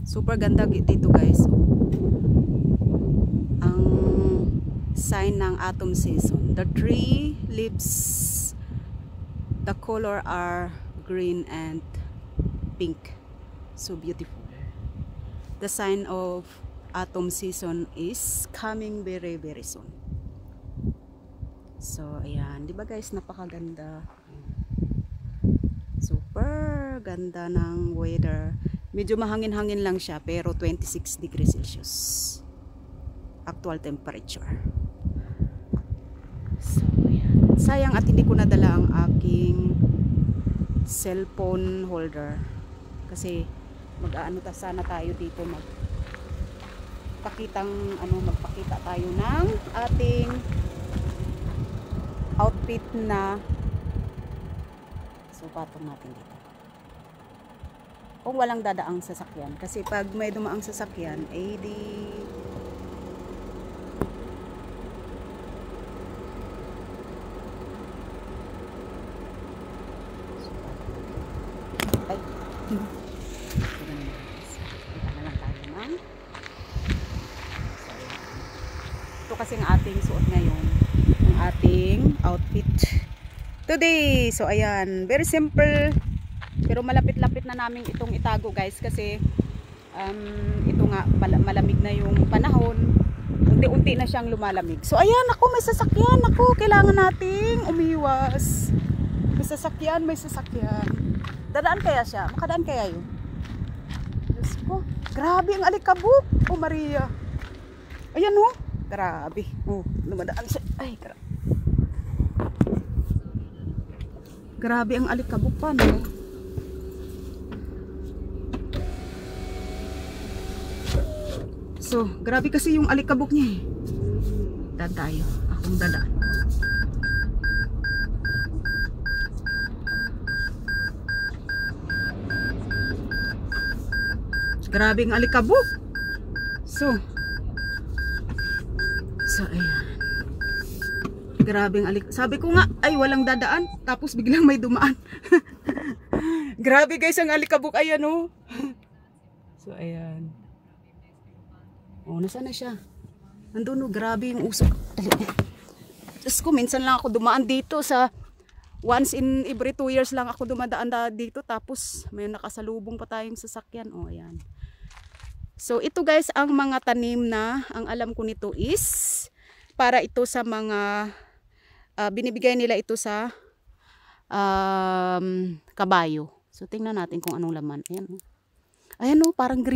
Super ganda dito guys. Ang sign ng autumn season. The tree leaves, the color are green and pink. So beautiful. The sign of autumn season is coming very very soon. So ayan, 'di ba guys, napakaganda. Super ganda ng weather. Medyo mahangin-hangin lang siya pero 26 degrees Celsius actual temperature. So ayan. Sayang at hindi ko nadala ang aking cellphone holder kasi mag-aano ta sana tayo dito, magpakita tayo ng ating outfit na. So patong natin dito kung walang dadaang sasakyan, kasi pag may dumaang sasakyan eh di ay kita na lang tayo man. Ito kasi ang ating suot ngayon, ang ating outfit today. So ayan, very simple pero malapit-lapit na namin itong itago guys, kasi ito nga malamig na yung panahon, unti-unti na siyang lumalamig. So ayan, ako may sasakyan, ako kailangan nating umiwas. May sasakyan. Dadaan kaya siya? Makadaan kaya yun? Diyos ko, grabe ang alikabok. Oh Maria, ayan oh, grabe. Oh, lumadaan siya. Ay, grabe ang alikabok pa, no? So, grabe kasi yung alikabok niya eh. Daan tayo. Akong dadaan. Grabe ang alikabok. So ayan. Grabe ang sabi ko nga, ay walang dadaan. Tapos biglang may dumaan. Grabe guys ang alikabok. Ayan oh. So ayan. Oh, nasaan na siya? Nandun oh, grabe yung usok. Diyos ko, minsan lang ako dumaan dito sa once in every 2 years lang ako dumadaan dito, tapos may nakasalubong pa tayong sasakyan. Oh, ayan. So ito guys ang mga tanim na ang alam ko nito is para ito sa mga binibigay nila ito sa kabayo. So tingnan natin kung anong laman. Ayan oh. Ayan oh, parang green.